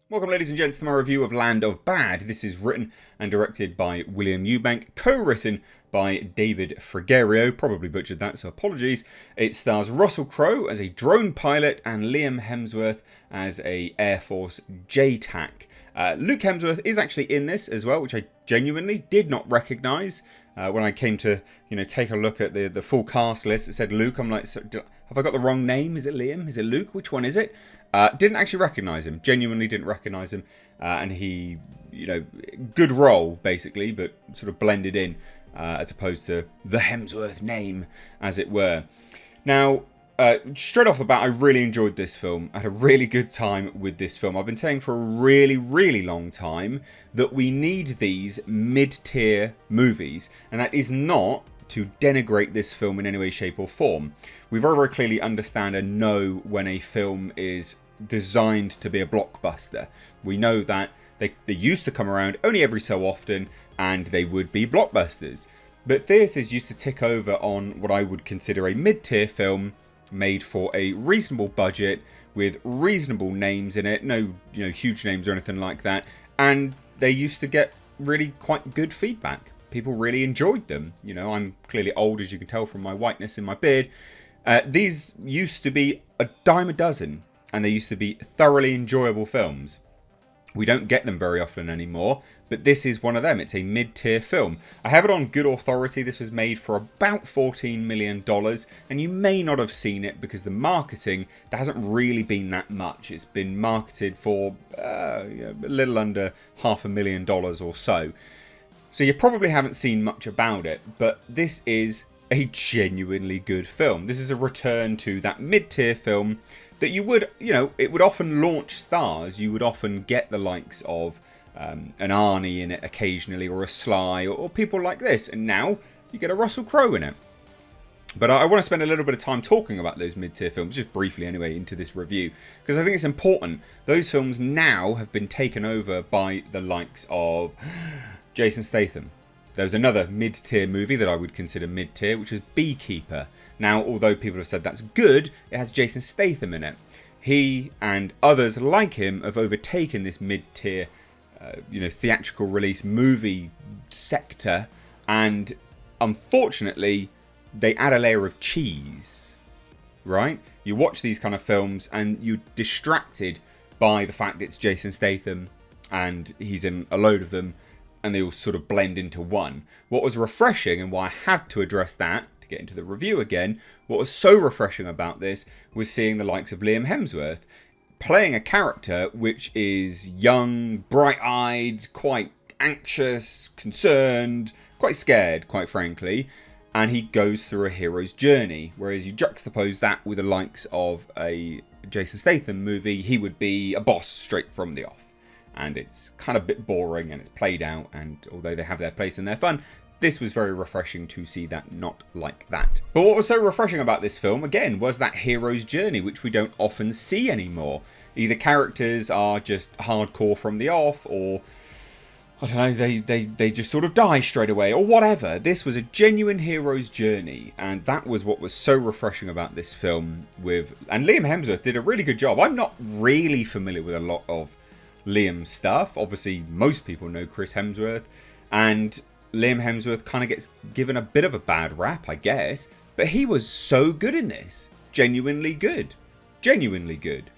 Welcome, ladies and gents, to my review of Land of Bad. This is written and directed by William Eubank, co-written by David Frigerio. Probably butchered that, so apologies. It stars Russell Crowe as a drone pilot and Liam Hemsworth as a Air Force JTAC. Luke Hemsworth is actually in this as well, which I genuinely did not recognise. When I came to, take a look at the full cast list, it said Luke. I'm like, have I got the wrong name? Is it Liam? Is it Luke? Which one is it? Didn't actually recognise him. Genuinely didn't recognise him. And he, good role, basically, but sort of blended in as opposed to the Hemsworth name, as it were. Now, straight off the bat, I really enjoyed this film. I had a really good time with this film. I've been saying for a really, really long time that we need these mid-tier movies. And that is not to denigrate this film in any way, shape or form. We very, very clearly understand and know when a film is designed to be a blockbuster. We know that they used to come around only every so often and they would be blockbusters. But theatres used to tick over on what I would consider a mid-tier film made for a reasonable budget with reasonable names in it. No, huge names or anything like that. And they used to get really quite good feedback. People really enjoyed them. I'm clearly old, as you can tell from my whiteness in my beard. These used to be a dime a dozen, and they used to be thoroughly enjoyable films. We don't get them very often anymore, but this is one of them. It's a mid-tier film. I have it on good authority. This was made for about $14 million, and you may not have seen it because the marketing, there hasn't really been that much. It's been marketed for a little under $500,000 or so. So you probably haven't seen much about it, but this is a genuinely good film. This is a return to that mid-tier film that you would, it would often launch stars. You would often get the likes of an Arnie in it occasionally, or a Sly, or people like this. And now you get a Russell Crowe in it. But I want to spend a little bit of time talking about those mid-tier films, just briefly anyway, into this review. Because I think it's important. Those films now have been taken over by the likes of Jason Statham. There was another mid-tier movie that I would consider mid-tier, which was Beekeeper. Now, although people have said that's good, it has Jason Statham in it. He and others like him have overtaken this mid-tier, theatrical release movie sector, and unfortunately, they add a layer of cheese, right? You watch these kind of films and you're distracted by the fact it's Jason Statham and he's in a load of them, and they all sort of blend into one. What was refreshing, and why I had to address that to get into the review again, what was so refreshing about this was seeing the likes of Liam Hemsworth playing a character which is young, bright-eyed, quite anxious, concerned, quite scared, quite frankly, and he goes through a hero's journey. Whereas you juxtapose that with the likes of a Jason Statham movie, he would be a boss straight from the off. And it's kind of a bit boring and it's played out, and although they have their place and their fun, this was very refreshing to see that not like that. But what was so refreshing about this film, again, was that hero's journey, which we don't often see anymore. Either characters are just hardcore from the off, or I don't know, they just sort of die straight away, or whatever. This was a genuine hero's journey, and that was what was so refreshing about this film. And Liam Hemsworth did a really good job. I'm not really familiar with a lot of Liam stuff. Obviously, most people know Chris Hemsworth, and Liam Hemsworth kind of gets given a bit of a bad rap, I guess. But he was so good in this. Genuinely good. Genuinely good.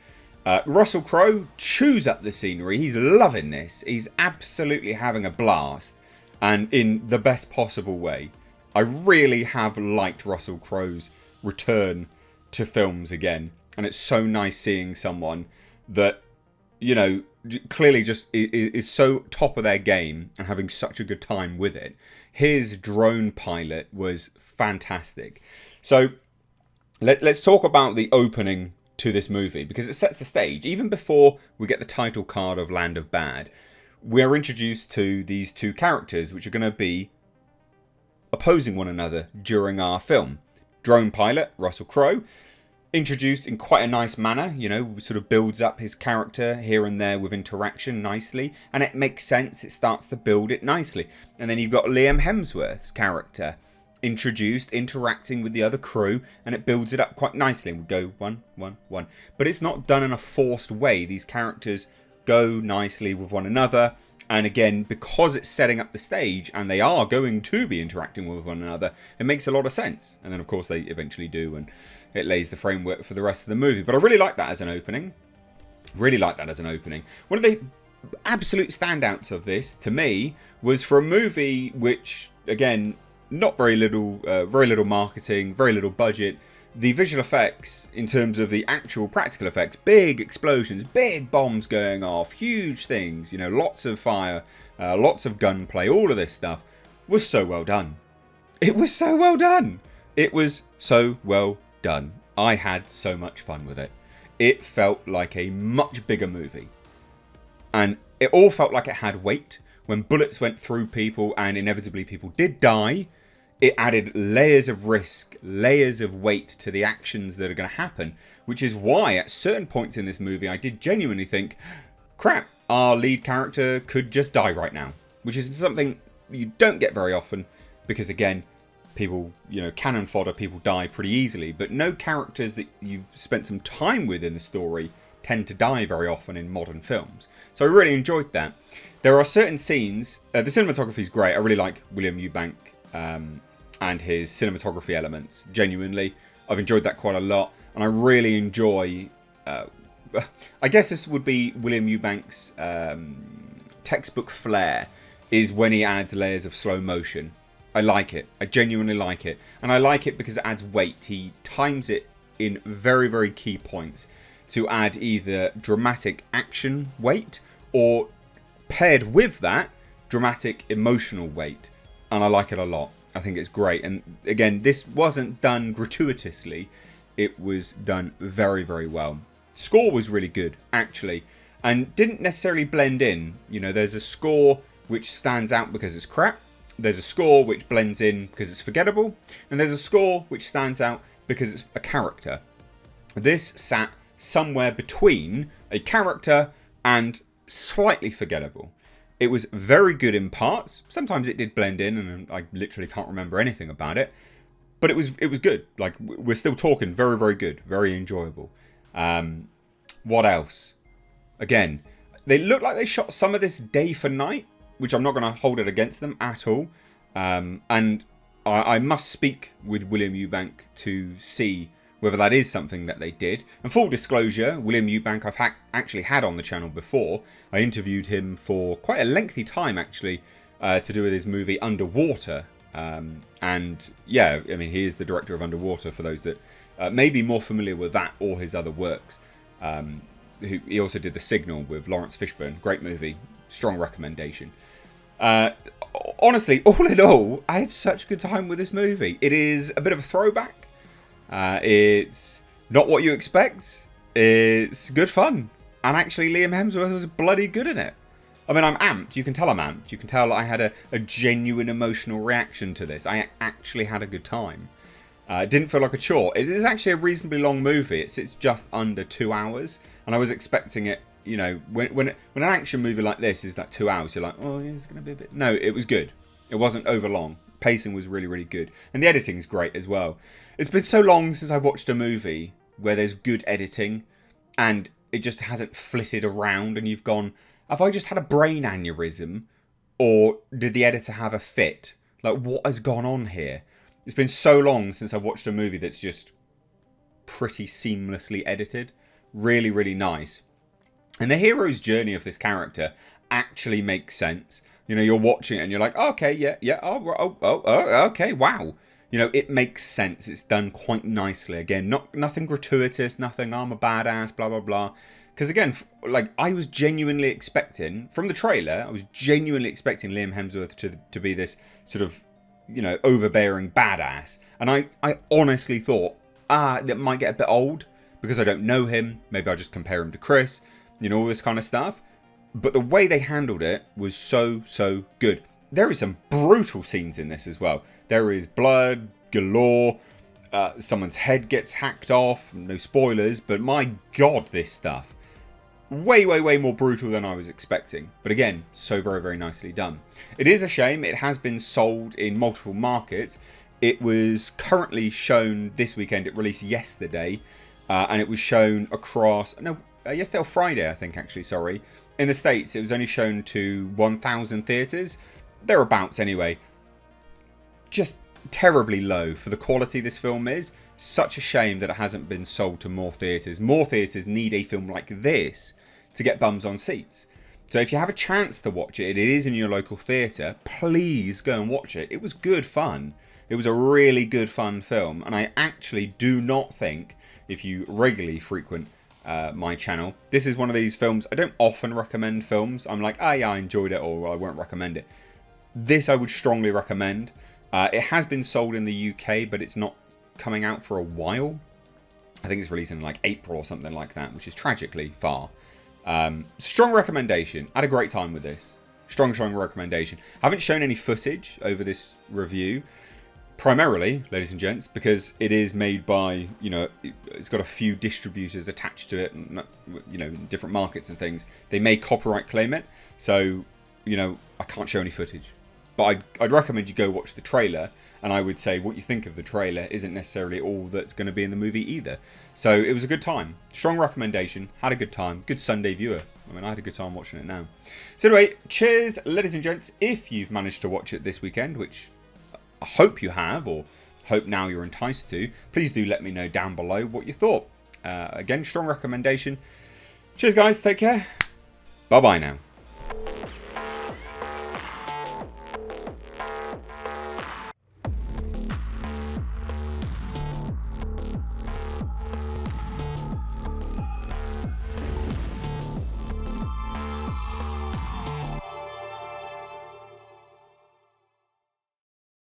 Russell Crowe chews up the scenery. He's loving this. He's absolutely having a blast, and in the best possible way. I really have liked Russell Crowe's return to films again. And it's so nice seeing someone that, clearly just is so top of their game and having such a good time with it. His drone pilot was fantastic. So let's talk about the opening to this movie, because it sets the stage. Even before we get the title card of Land of Bad, we're introduced to these two characters which are going to be opposing one another during our film. Drone pilot Russell Crowe, introduced in quite a nice manner, sort of builds up his character here and there with interaction nicely, and it makes sense. It starts to build it nicely. And then you've got Liam Hemsworth's character introduced, interacting with the other crew, and it builds it up quite nicely. And we go one. But it's not done in a forced way. These characters go nicely with one another. And again, because it's setting up the stage and they are going to be interacting with one another, it makes a lot of sense. And then, of course, they eventually do, and it lays the framework for the rest of the movie. But I really like that as an opening. Really like that as an opening. One of the absolute standouts of this, to me, was for a movie which, again, not very little marketing, very little budget. The visual effects, in terms of the actual practical effects, big explosions, big bombs going off, huge things, you know, lots of fire, lots of gunplay, all of this stuff, was so well done. It was so well done. It was so well done. I had so much fun with it. It felt like a much bigger movie. And it all felt like it had weight. When bullets went through people and inevitably people did die, it added layers of risk, layers of weight to the actions that are going to happen, which is why at certain points in this movie I did genuinely think, crap, our lead character could just die right now, which is something you don't get very often because, again, people, you know, cannon fodder, people die pretty easily, but no characters that you've spent some time with in the story tend to die very often in modern films. So I really enjoyed that. There are certain scenes, the cinematography is great. I really like William Eubank and his cinematography elements. Genuinely, I've enjoyed that quite a lot, and I really enjoy. I guess this would be William Eubank's textbook flair, is when he adds layers of slow motion. I like it. I genuinely like it, and I like it because it adds weight. He times it in very, very key points to add either dramatic action weight or, paired with that, dramatic emotional weight, and I like it a lot. I think it's great. And again, this wasn't done gratuitously. It was done very, very well. Score was really good, actually, and didn't necessarily blend in. You know, there's a score which stands out because it's crap. There's a score which blends in because it's forgettable. And there's a score which stands out because it's a character. This sat somewhere between a character and slightly forgettable. It was very good in parts. Sometimes it did blend in, and I literally can't remember anything about it. But it was good. Like, we're still talking very, very good, very enjoyable. What else? Again, they look like they shot some of this day for night, which I'm not going to hold it against them at all. And I must speak with William Eubank to see whether that is something that they did. And full disclosure, William Eubank I've actually had on the channel before. I interviewed him for quite a lengthy time, actually, to do with his movie Underwater. And yeah, I mean, he is the director of Underwater, for those that may be more familiar with that or his other works. He also did The Signal with Lawrence Fishburne. Great movie. Strong recommendation. Honestly, all in all, I had such a good time with this movie. It is a bit of a throwback. It's not what you expect. It's good fun. And actually, Liam Hemsworth was bloody good in it. I mean, I'm amped. You can tell I'm amped. You can tell I had a genuine emotional reaction to this. I actually had a good time. It didn't feel like a chore. It is actually a reasonably long movie. It's just under 2 hours. And I was expecting it, you know, when an action movie like this is like 2 hours, you're like, oh, it's going to be a bit... No, it was good. It wasn't over long. Pacing was really, really good. And the editing's great as well. It's been so long since I've watched a movie where there's good editing and it just hasn't flitted around and you've gone, have I just had a brain aneurysm, or did the editor have a fit? Like, what has gone on here? It's been so long since I've watched a movie that's just pretty seamlessly edited. Really, really nice. And the hero's journey of this character actually makes sense. You know, you're watching it and you're like, oh, okay, yeah, okay, wow. You know, it makes sense. It's done quite nicely. Again, nothing gratuitous, nothing, I'm a badass, blah, blah, blah. Because again, like, I was genuinely expecting, from the trailer, I was genuinely expecting Liam Hemsworth to be this sort of, you know, overbearing badass. And I honestly thought, that might get a bit old because I don't know him. Maybe I'll just compare him to Chris, you know, all this kind of stuff. But the way they handled it was so, so good. There is some brutal scenes in this as well. There is blood galore. Someone's head gets hacked off. No spoilers, but my God, this stuff. Way, way, way more brutal than I was expecting. But again, so very, very nicely done. It is a shame. It has been sold in multiple markets. It was currently shown this weekend. It released yesterday. And it was shown across... No, yesterday or Friday, I think, actually, sorry. In the States, it was only shown to 1,000 theatres. Thereabouts, anyway. Just terribly low for the quality this film is. Such a shame that it hasn't been sold to more theatres. More theatres need a film like this to get bums on seats. So if you have a chance to watch it, it is in your local theatre, please go and watch it. It was good fun. It was a really good fun film. And I actually do not think, if you regularly frequent my channel, this is one of these films. I don't often recommend films. I'm like, oh yeah, I enjoyed it, or I won't recommend it. This I would strongly recommend. It has been sold in the UK, but it's not coming out for a while. I think it's released in like April or something like that, which is tragically far. Strong recommendation. I had a great time with this. Strong recommendation. I haven't shown any footage over this review. Primarily, ladies and gents, because it is made by, you know, it's got a few distributors attached to it, and, you know, in different markets and things. They may copyright claim it, so, you know, I can't show any footage. But I'd recommend you go watch the trailer, and I would say what you think of the trailer isn't necessarily all that's going to be in the movie either. So it was a good time. Strong recommendation. Had a good time. Good Sunday viewer. I mean, I had a good time watching it now. So anyway, cheers, ladies and gents. If you've managed to watch it this weekend, which I hope you have, or hope now you're enticed to, please do let me know down below what you thought. Again, strong recommendation. Cheers, guys. Take care. Bye-bye now.